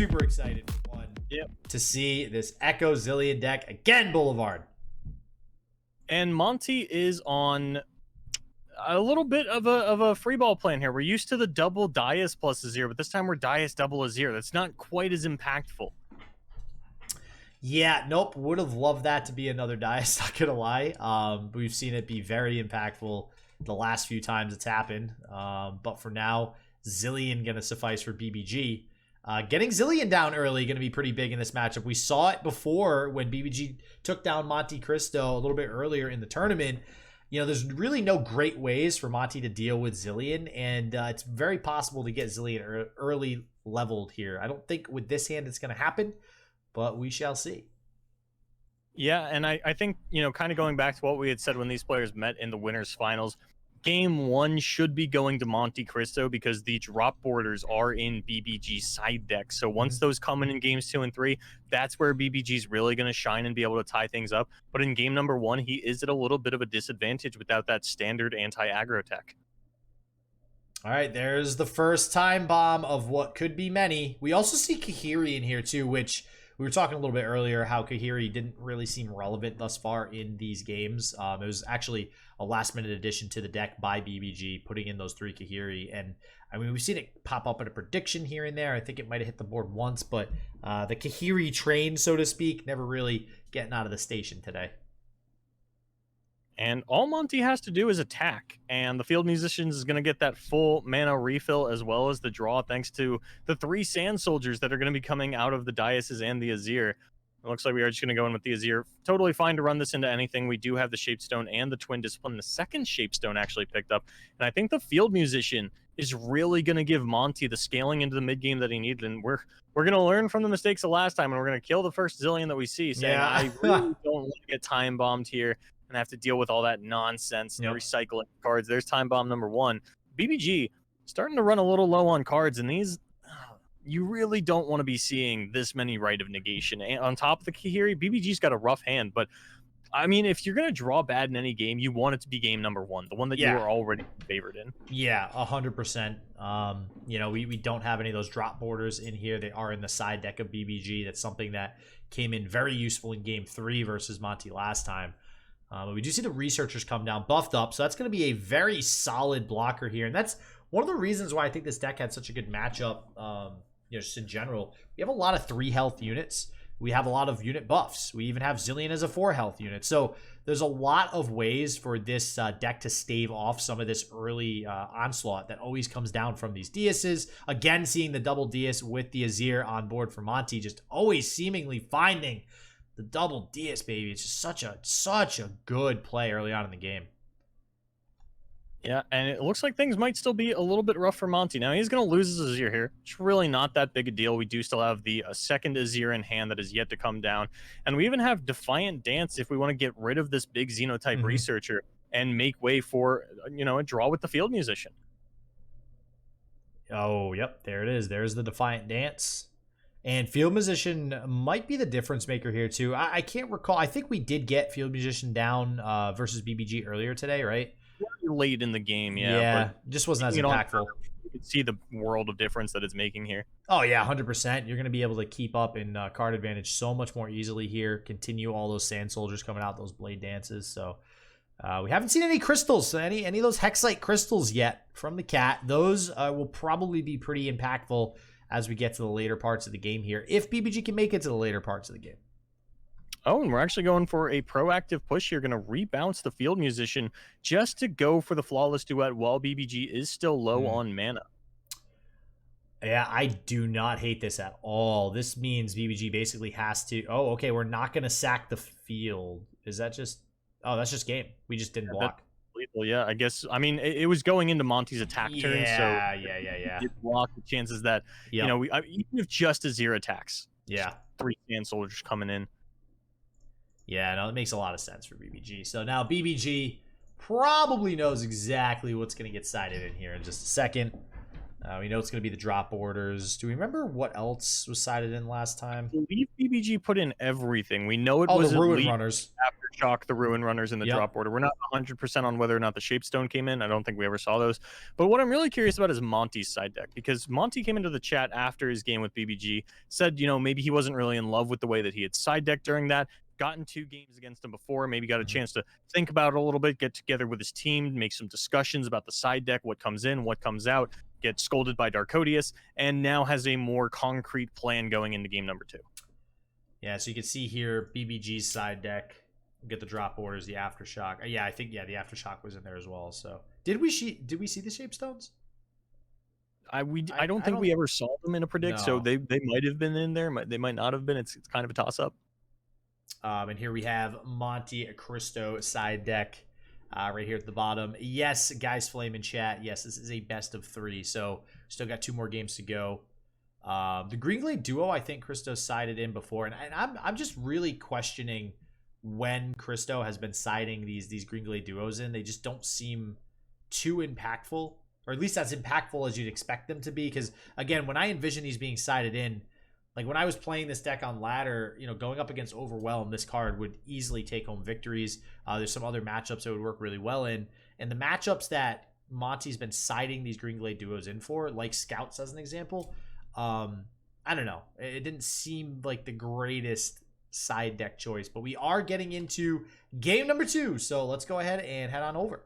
super excited for one to see this Ekko Zilean deck again, Boulevard. And Monte is on a little bit of a free ball plan here. We're used to the double Dias plus Azir, but this time we're Dias double Azir. That's not quite as impactful. Yeah, nope. Would have loved that to be another Dias, not gonna lie. We've seen it be very impactful the last few times it's happened. But for now, Zilean gonna suffice for BBG. Getting Zilean down early going to be pretty big in this matchup. We saw it before when BBG took down Monte Xristo a little bit earlier in the tournament. You know, there's really no great ways for Monte to deal with Zilean, and it's very possible to get Zilean early leveled here. I don't think with this hand it's going to happen, but we shall see. Yeah, and I think, you know, kind of going back to what we had said when these players met in the winners finals, Game 1 should be going to Monte Xristo because the drop borders are in BBG's side deck. So once those come in Games 2 and 3, that's where BBG's really going to shine and be able to tie things up. But in game number 1, he is at a little bit of a disadvantage without that standard anti-aggro tech. All right, there's the first time bomb of what could be many. We also see Kahiri in here too, which we were talking a little bit earlier how Kahiri didn't really seem relevant thus far in these games. It was actually a last-minute addition to the deck by BBG, putting in those 3 Kahiri. And, I mean, we've seen it pop up in a prediction here and there. I think it might have hit the board once, but the Kahiri train, so to speak, never really getting out of the station today. And all Monte has to do is attack, and the Field Musicians is going to get that full mana refill as well as the draw thanks to the 3 Sand Soldiers that are going to be coming out of the Diases and the Azir. It looks like we are just going to go in with the Azir. Totally fine to run this into anything. We do have the Shapestone and the Twin Discipline. The second Shapestone actually picked up. And I think the Field Musician is really going to give Monte the scaling into the mid game that he needed. And we're going to learn from the mistakes of last time, and we're going to kill the first Zilean that we see, saying, I really don't want to get time bombed here and have to deal with all that nonsense and recycling cards. There's time bomb number 1. BBG starting to run a little low on cards, and these... you really don't want to be seeing this many Rite of Negation. And on top of the Kahiri, BBG's got a rough hand. But, I mean, if you're going to draw bad in any game, you want it to be game number 1, the one that you were already favored in. Yeah, 100%. You know, we don't have any of those drop borders in here. They are in the side deck of BBG. That's something that came in very useful in Game 3 versus Monte last time. But we do see the Researchers come down buffed up, so that's going to be a very solid blocker here. And that's one of the reasons why I think this deck had such a good matchup. You know, just in general, we have a lot of 3 health units. We have a lot of unit buffs. We even have Zilean as a 4 health unit. So there's a lot of ways for this deck to stave off some of this early onslaught that always comes down from these Diases. Again, seeing the double Dias with the Azir on board for Monte, just always seemingly finding the double Dias, baby. It's just such a good play early on in the game. Yeah, and it looks like things might still be a little bit rough for Monte. Now, he's going to lose his Azir here. It's really not that big a deal. We do still have the second Azir in hand that is yet to come down. And we even have Defiant Dance if we want to get rid of this big Xenotype Researcher and make way for, you know, a draw with the Field Musician. Oh, yep, there it is. There's the Defiant Dance. And Field Musician might be the difference maker here, too. I can't recall. I think we did get Field Musician down versus BBG earlier today, right? Late in the game, but just wasn't as impactful. You can see the world of difference that it's making here. Oh yeah, 100%. You're going to be able to keep up in card advantage so much more easily here. Continue all those Sand Soldiers coming out, those Blade Dances. So we haven't seen any crystals, any of those Hexite crystals yet from the cat. Those will probably be pretty impactful as we get to the later parts of the game here, if BBG can make it to the later parts of the game. Oh, and we're actually going for a proactive push here. Going to rebounce the Field Musician just to go for the Flawless Duet while BBG is still low on mana. Yeah, I do not hate this at all. This means BBG basically has to... Oh, okay, we're not going to sack the field. Is that just... Oh, that's just game. We just didn't block. Lethal, yeah, I guess. I mean, it was going into Monte's attack turn, so... Yeah. Block the chances that, you know, even if just Azir attacks. Yeah. 3 Sand Soldiers coming in. Yeah, no, it makes a lot of sense for BBG. So now BBG probably knows exactly what's going to get sided in here in just a second. We know it's going to be the drop orders. Do we remember what else was sided in last time? I believe BBG put in everything. We know it Oh, was the at Ruin least Runners. Aftershock, the Ruin Runners, and the Yep. drop order. We're not 100% on whether or not the Shapestone came in. I don't think we ever saw those. But what I'm really curious about is Monte's side deck, because Monte came into the chat after his game with BBG, said, you know, maybe he wasn't really in love with the way that he had side decked during that. Gotten 2 games against him before, maybe got a chance to think about it a little bit, get together with his team, make some discussions about the side deck, what comes in, what comes out, get scolded by Darkodius, and now has a more concrete plan going into game number 2. Yeah, so you can see here BBG's side deck. Get the drop orders, the Aftershock. Yeah, I think the Aftershock was in there as well. So did we see the Shapestones? I don't think we ever saw them in a predict, No. so they might have been in there, they might not have been. It's kind of a toss up. And here we have Monte Xristo side deck right here at the bottom. Yes, guys, flame in chat. Yes, this is a best of 3, so still got 2 more games to go. The Green Glade duo, I think Xristo sided in before, and I'm just really questioning when Xristo has been siding these Green Glade duos in. They just don't seem too impactful, or at least as impactful as you'd expect them to be. Because again, when I envision these being sided in, like when I was playing this deck on ladder, you know, going up against Overwhelm, this card would easily take home victories. There's some other matchups that would work really well in, and the matchups that Monte's been siding these Green Glade duos in for, like Scouts as an example, I don't know. It didn't seem like the greatest side deck choice, but we are getting into game number 2, so let's go ahead and head on over.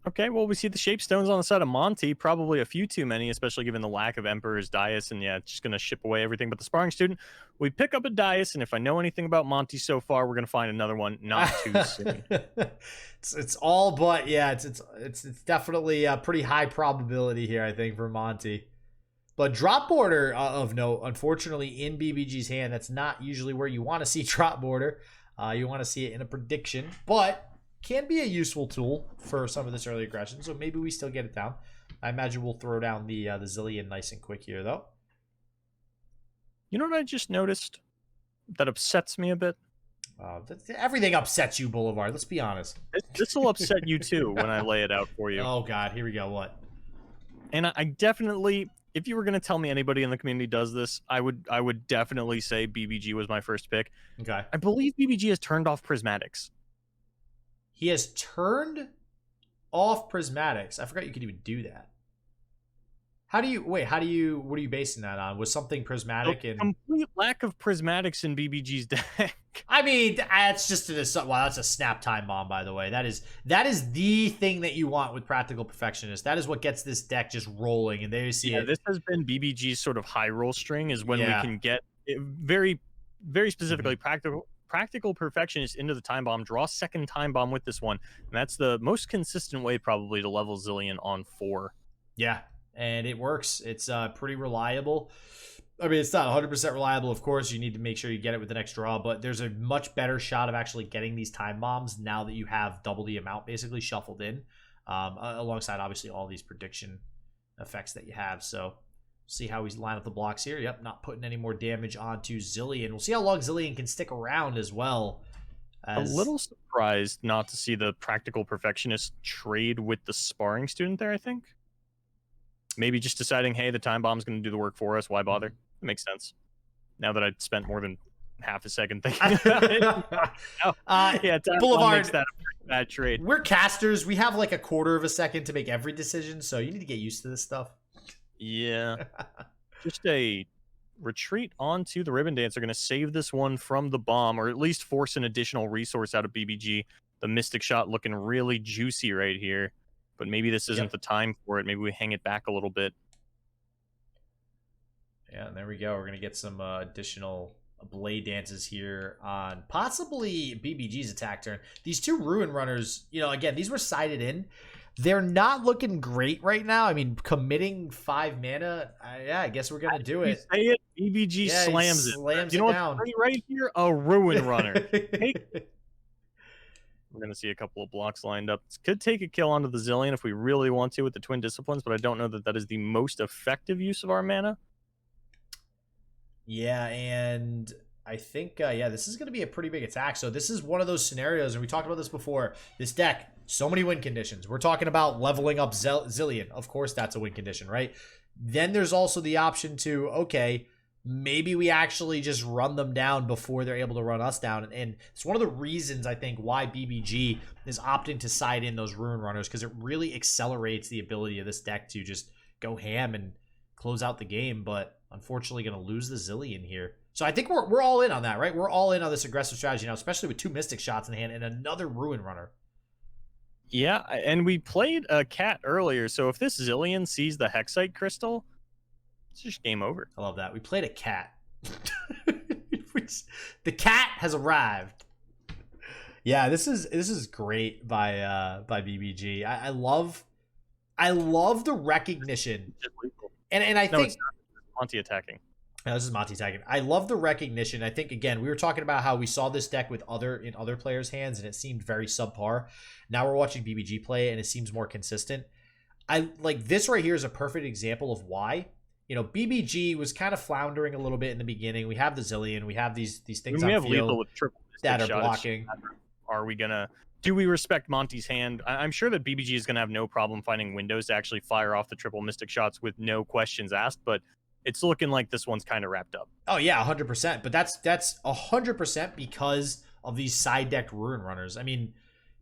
Okay, well, we see the Shapestones on the side of Monte, probably a few too many, especially given the lack of Emperor's Dais, and yeah, it's just going to ship away everything but the Sparring Student. We pick up a Dais, and if I know anything about Monte so far, we're going to find another one not too soon. It's all but, yeah, it's definitely a pretty high probability here, I think, for Monte. But drop border of note, unfortunately, in BBG's hand, that's not usually where you want to see drop border. You want to see it in a prediction, but can be a useful tool for some of this early aggression, so maybe we still get it down. I imagine we'll throw down the Zilean nice and quick here, though. You know what I just noticed that upsets me a bit? Everything upsets you, Boulevard. Let's be honest. This will upset you too when I lay it out for you. Oh, God. Here we go. What? And I definitely, if you were going to tell me anybody in the community does this, I would definitely say BBG was my first pick. Okay. I believe BBG has turned off Prismatics. He has turned off Prismatics. I forgot you could even do that. What are you basing that on? Was something prismatic? A complete lack of Prismatics in BBG's deck. I mean, that's just wow, that's a snap time bomb, by the way. That is the thing that you want with Practical Perfectionist. That is what gets this deck just rolling, and there you see it. This has been BBG's sort of high roll string, is when we can get it very, very specifically Practical Perfectionist into the time bomb, draw second time bomb with this one, and that's the most consistent way probably to level Zilean on 4. Yeah, and it works. It's pretty reliable. I mean, it's not 100% reliable, of course. You need to make sure you get it with the next draw, but there's a much better shot of actually getting these time bombs now that you have double the amount basically shuffled in, alongside obviously all these prediction effects that you have. So see how we line up the blocks here. Yep, not putting any more damage onto Zilean. We'll see how long Zilean can stick around as well. A little surprised not to see the Practical Perfectionist trade with the Sparring Student there, I think. Maybe just deciding, hey, the time bomb's going to do the work for us. Why bother? It makes sense. Now that I'd spent more than half a second thinking about it. Yeah, Boulevard makes that a bad trade. We're casters. We have like a quarter of a second to make every decision, so you need to get used to this stuff. Yeah. Just a retreat onto the Ribbon Dance. They're going to save this one from the bomb, or at least force an additional resource out of BBG. The Mystic Shot looking really juicy right here. But maybe this isn't the time for it. Maybe we hang it back a little bit. Yeah, and there we go. We're going to get some additional Blade Dances here on possibly BBG's attack turn. These 2 Ruin Runners, you know, again, these were sided in. They're not looking great right now. I mean, committing 5 mana, I guess we're going to do it. Say it, BBG slams it. Slams you know it down. What's right here? A Ruin Runner. We're going to see a couple of blocks lined up. This could take a kill onto the Zilean if we really want to with the Twin Disciplines, but I don't know that that is the most effective use of our mana. Yeah, and I think yeah, this is going to be a pretty big attack. So this is one of those scenarios, and we talked about this before. This deck, so many win conditions. We're talking about leveling up Zilean. Of course, that's a win condition, right? Then there's also the option to, okay, maybe we actually just run them down before they're able to run us down. And it's one of the reasons, I think, why BBG is opting to side in those Ruin Runners, because it really accelerates the ability of this deck to just go ham and close out the game. But unfortunately going to lose the Zilean here. So I think we're all in on that, right? We're all in on this aggressive strategy now, especially with 2 Mystic shots in hand and another Ruin Runner. Yeah, and we played a cat earlier, so if this Zilean sees the Hexite Crystal, it's just game over. I love that. We played a cat. The cat has arrived. Yeah, this is great by BBG. I love the recognition. And I think it's Monte attacking. No, this is Monte attacking. I love the recognition. I think, again, we were talking about how we saw this deck with in other players' hands, and it seemed very subpar. Now we're watching BBG play, and it seems more consistent. I like this right here is a perfect example of why. You know, BBG was kind of floundering a little bit in the beginning. We have the Zilean. We have these things we on have field lethal with triple that are blocking. Are we gonna? Do we respect Monte's hand? I'm sure that BBG is gonna have no problem finding windows to actually fire off the triple mystic shots with no questions asked, but it's looking like this one's kind of wrapped up. Oh yeah, 100%. But that's 100% because of these side decked Ruin Runners. I mean,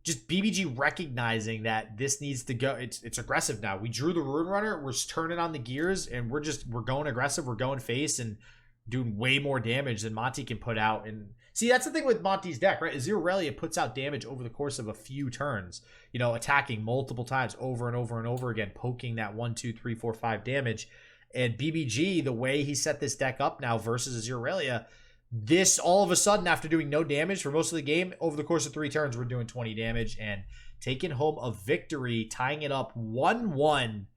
just BBG recognizing that this needs to go. It's aggressive now. We drew the Ruin Runner. We're turning on the gears, and we're going aggressive. We're going face and doing way more damage than Monte can put out. And see, that's the thing with Monte's deck, right? Irealia puts out damage over the course of a few turns. You know, attacking multiple times over and over and over again, poking that 1, 2, 3, 4, 5 damage. And BBG, the way he set this deck up now versus Irealia, this all of a sudden, after doing no damage for most of the game, over the course of 3 turns, we're doing 20 damage and taking home a victory, tying it up 1-1.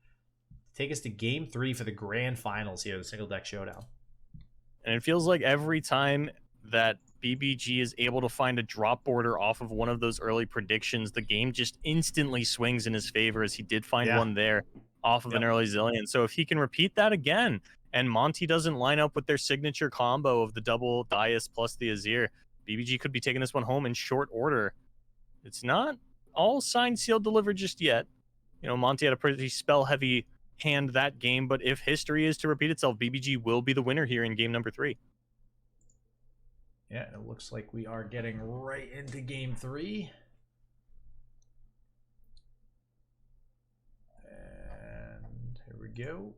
Take us to game 3 for the grand finals here, the single deck showdown. And it feels like every time that BBG is able to find a drop border off of one of those early predictions, the game just instantly swings in his favor, as he did find one there off of an early Zilean. So if he can repeat that again, and Monte doesn't line up with their signature combo of the double Dais plus the Azir, BBG could be taking this one home in short order. It's not all signed, sealed, delivered just yet. You know, Monte had a pretty spell-heavy hand that game, but if history is to repeat itself, BBG will be the winner here in game number 3. Yeah, it looks like we are getting right into game 3. And here we go.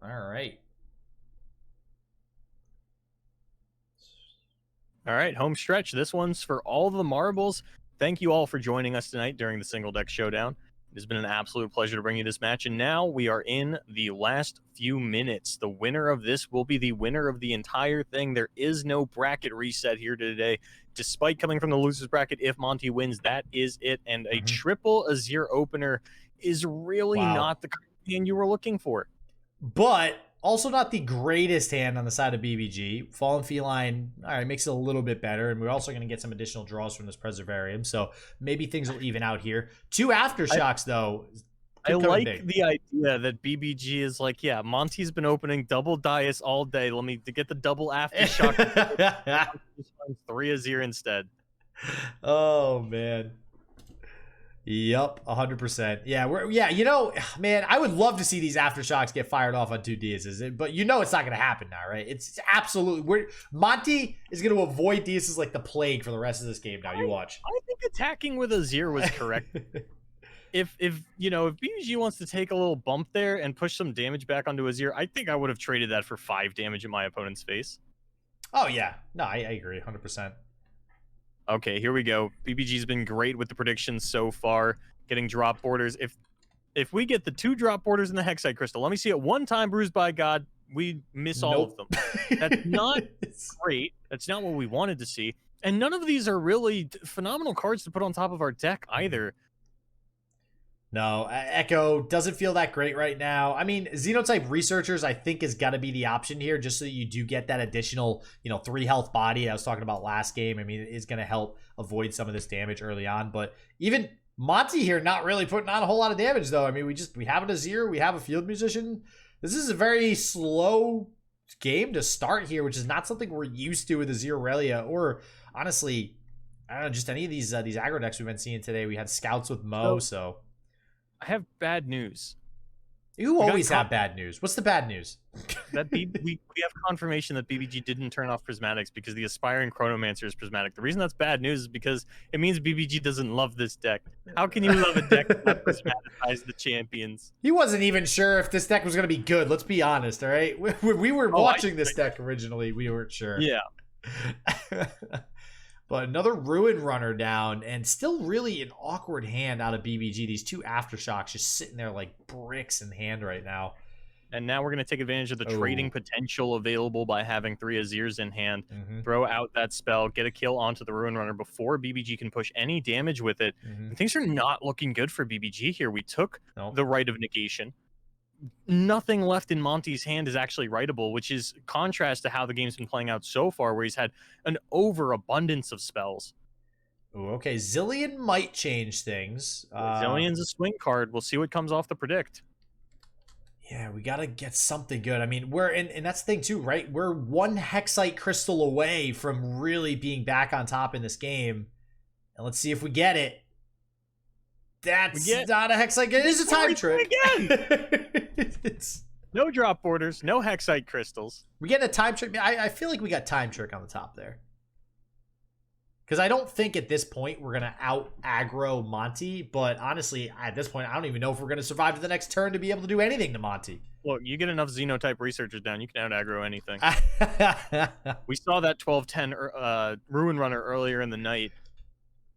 All right. All right, home stretch. This one's for all the marbles. Thank you all for joining us tonight during the single deck showdown. It has been an absolute pleasure to bring you this match, and now we are in the last few minutes. The winner of this will be the winner of the entire thing. There is no bracket reset here today. Despite coming from the losers bracket, if Monte wins, that is it. And a triple Azir opener is really not the hand you were looking for. But also not the greatest hand on the side of BBG. Fallen Feline, all right, makes it a little bit better. And we're also going to get some additional draws from this Preservarium. So maybe things will even out here. 2 Aftershocks, though. I like the idea that BBG is like, yeah, Monte's been opening double Dais all day. Let me get the double Aftershock. 3 Azir instead. Oh, man. Yep, 100%. Yeah, you know, man, I would love to see these Aftershocks get fired off on 2 Diazes, but you know it's not going to happen now, right? It's absolutely... Monte is going to avoid Diazes like the plague for the rest of this game now. You watch. I think attacking with Azir was correct. If BBG wants to take a little bump there and push some damage back onto Azir, I think I would have traded that for 5 damage in my opponent's face. Oh, yeah. No, I agree, 100%. Okay, here we go. BBG's been great with the predictions so far, getting drop borders. If we get the 2 drop borders in the Hexite Crystal, let me see it one time, Bruised by God, we miss all of them. That's not great. That's not what we wanted to see. And none of these are really phenomenal cards to put on top of our deck either. No, Ekko doesn't feel that great right now. I mean, Xenotype Researchers, I think, has got to be the option here, just so that you do get that additional, 3 health body I was talking about last game. I mean, it is going to help avoid some of this damage early on. But even Monte here not really putting on a whole lot of damage, though. I mean, we have an Azir, we have a field musician. This is a very slow game to start here, which is not something we're used to with Azir Irealia, or honestly, I don't know, just any of these aggro decks we've been seeing today. We had scouts with Mo, so I have bad news. You always have bad news. What's the bad news? That we have confirmation that BBG didn't turn off Prismatics because the Aspiring Chronomancer is Prismatic. The reason that's bad news is because it means BBG doesn't love this deck. How can you love a deck that Prismaticize the champions? He wasn't even sure if this deck was going to be good. Let's be honest, all right? We were watching this deck originally. We weren't sure. Yeah. But another Ruin Runner down, and still really an awkward hand out of BBG. These two Aftershocks just sitting there like bricks in hand right now. And now we're going to take advantage of the trading potential available by having 3 Azirs in hand. Throw out that spell, get a kill onto the Ruin Runner before BBG can push any damage with it. And things are not looking good for BBG here. We took the Rite of Negation. Nothing left in Monte's hand is actually writable, which is contrast to how the game's been playing out so far, where he's had an overabundance of spells. Ooh, okay, Zilean might change things. Zilean's a swing card. We'll see what comes off the predict. Yeah, we gotta get something good. I mean, and that's the thing too, right? We're 1 Hexite Crystal away from really being back on top in this game. And let's see if we get it. That's not a Hexite. It is a time trick. Again. It's no drop borders, no Hexite crystals. We get a time trick. I feel like we got time trick on the top there. Because I don't think at this point we're going to out aggro Monte. But honestly, at this point, I don't even know if we're going to survive to the next turn to be able to do anything to Monte. Look, you get enough Xenotype researchers down, you can out aggro anything. We saw that 12-10 Ruin Runner earlier in the night.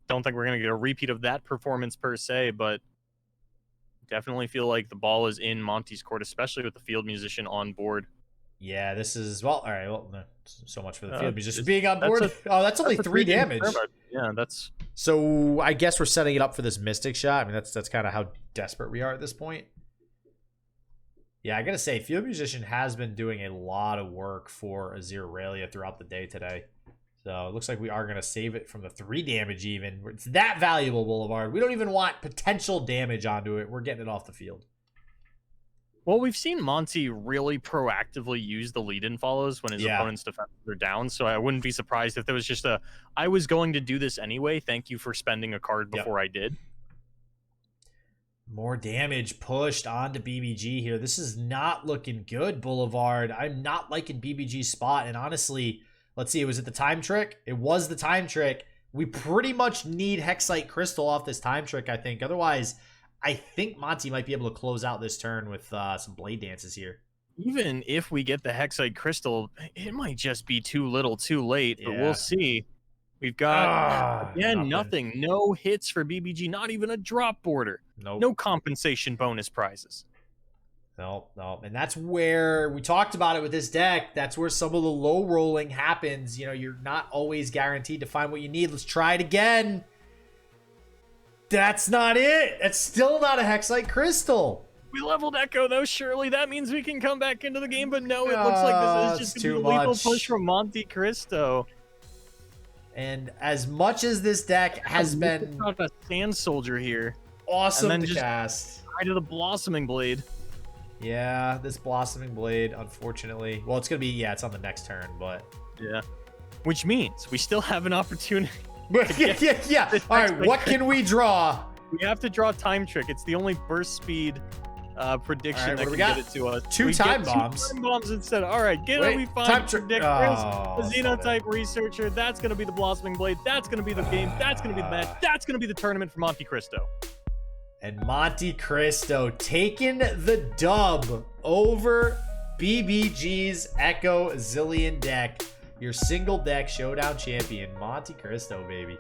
Don't think we're going to get a repeat of that performance per se, but definitely feel like the ball is in Monte's court, especially with the field musician on board. Yeah, this is, well, all right, well, so much for the field musician being on board. That's only 3 damage. Yeah, that's... So I guess we're setting it up for this Mystic shot. I mean, that's kind of how desperate we are at this point. Yeah, I got to say, field musician has been doing a lot of work for Azir Irealia throughout the day today. So it looks like we are going to save it from the 3 damage even. It's that valuable, Boulevard. We don't even want potential damage onto it. We're getting it off the field. Well, we've seen Monte really proactively use the lead-in follows when his opponent's defenses are down, so I wouldn't be surprised if there was just I was going to do this anyway, thank you for spending a card before I did. More damage pushed onto BBG here. This is not looking good, Boulevard. I'm not liking BBG's spot, and honestly... Let's see, was it the time trick? It was the time trick. We pretty much need Hexite Crystal off this time trick, I think. Otherwise, I think Monte might be able to close out this turn with some Blade Dances here. Even if we get the Hexite Crystal, it might just be too little too late, but we'll see. We've got, again, nothing. No hits for BBG, not even a drop border. Nope. No compensation bonus prizes. No. And that's where we talked about it with this deck. That's where some of the low rolling happens. You know, you're not always guaranteed to find what you need. Let's try it again. That's not it. That's still not a Hexite Crystal. We leveled Ekko, though. Surely that means we can come back into the game. But no, it looks like this is just going to be a lethal push from Monte Cristo. And as much as this deck has been... a Sand Soldier here. Awesome to cast. Right to the Blossoming Blade. Yeah, this Blossoming Blade, unfortunately. Well, it's going to be, it's on the next turn, but... Yeah. Which means we still have an opportunity. Yeah. All right, what can we draw? We have to draw Time Trick. It's the only burst speed prediction that can get it to us. Two time bombs. 2 time bombs instead. All right, we find predict the Xenotype Researcher. That's going to be the Blossoming Blade. That's going to be the game. That's going to be the match. That's going to be the tournament for Monte Cristo. And Monte Cristo taking the dub over BBG's Ekko Zilean deck. Your single deck Showdown champion, Monte Cristo, baby.